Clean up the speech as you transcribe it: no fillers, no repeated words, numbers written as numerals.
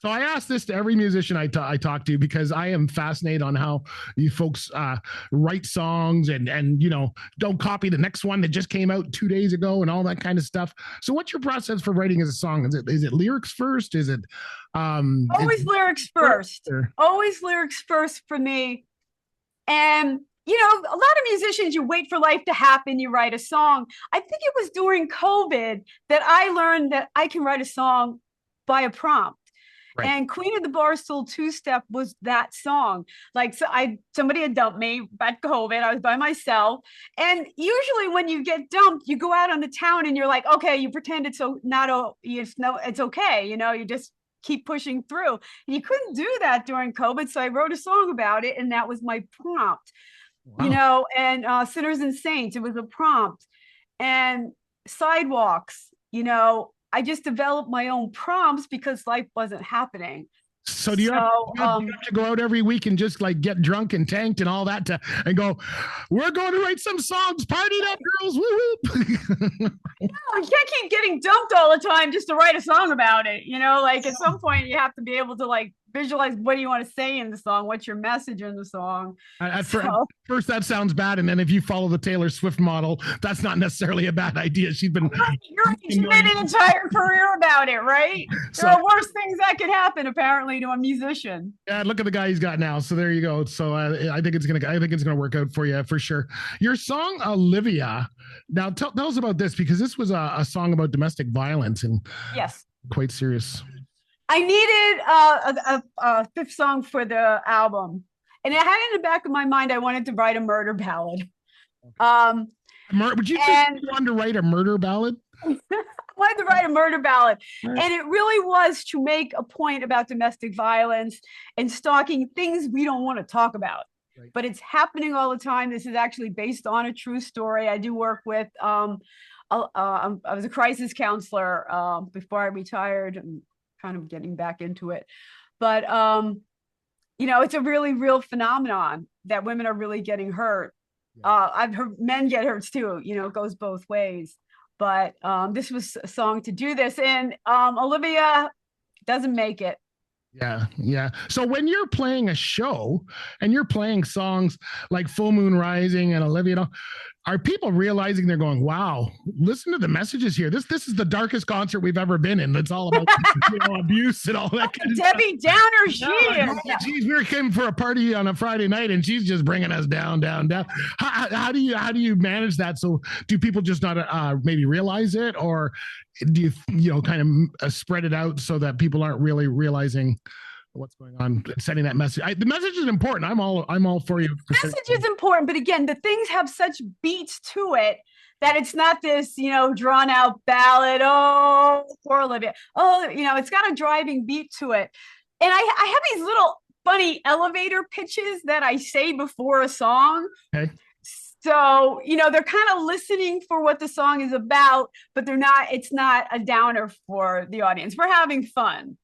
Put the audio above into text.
So I ask this to every musician I talk to because I am fascinated on how you folks write songs and don't copy the next one that just came out 2 days ago and all that kind of stuff. So what's your process for writing as a song? Is it lyrics first? Is it Always lyrics first. Always lyrics first for me. And a lot of musicians, you wait for life to happen, you write a song. I think it was during COVID that I learned that I can write a song by a prompt. Right. And Queen of the Barstool two-step was that song. Like, so somebody had dumped me at COVID. I was by myself. And usually when you get dumped, you go out on the town and you're like, okay, you pretend it's it's okay. You just keep pushing through. And you couldn't do that during COVID. So I wrote a song about it, and that was my prompt. Wow. And Sinners and Saints, it was a prompt. And Sidewalks, I just developed my own prompts because life wasn't happening. So do you have to go out every week and just like get drunk and tanked and all that and go, we're going to write some songs, party up, girls, woo woo. No, you can't keep getting dumped all the time just to write a song about it. Like at some point you have to be able to like visualize what do you want to say in the song, what's your message in the song. At first that sounds bad, and then if you follow the Taylor Swift model, that's not necessarily a bad idea. She made an entire career about it, right? There are worse things that could happen apparently to a musician. Yeah, look at the guy he's got now. So there you go. So I think it's gonna work out for you for sure. Your song Olivia. Now tell us about this, because this was a song about domestic violence and yes, quite serious. I needed a fifth song for the album, and I had in the back of my mind I wanted to write a murder ballad. Would you think you wanted to write a murder ballad? I wanted to write a murder ballad, right. And it really was to make a point about domestic violence and stalking, things we don't want to talk about. Right. But it's happening all the time. This is actually based on a true story. I do work with I was a crisis counselor before I retired. I'm kind of getting back into it, but it's a really real phenomenon that women are really getting hurt. Yeah. I've heard men get hurt too. It goes both ways. But this was a song to do this, and Olivia doesn't make it. Yeah. So when you're playing a show and you're playing songs like Full Moon Rising and Olivia, are people realizing they're going, wow, listen to the messages here. This is the darkest concert we've ever been in. It's all about abuse and all that kind of Debbie stuff. Downer, she is. Geez, we came for a party on a Friday night and she's just bringing us down. How do you manage that? So do people just not maybe realize it, or do you kind of spread it out so that people aren't really realizing what's going on, sending that message? The message is important. I'm all for you. The message is important, but again, the things have such beats to it that it's not this, drawn out ballad. Oh, poor Olivia. Oh, it's got a driving beat to it. And I have these little funny elevator pitches that I say before a song. Okay. So, they're kind of listening for what the song is about, but it's not a downer for the audience. We're having fun.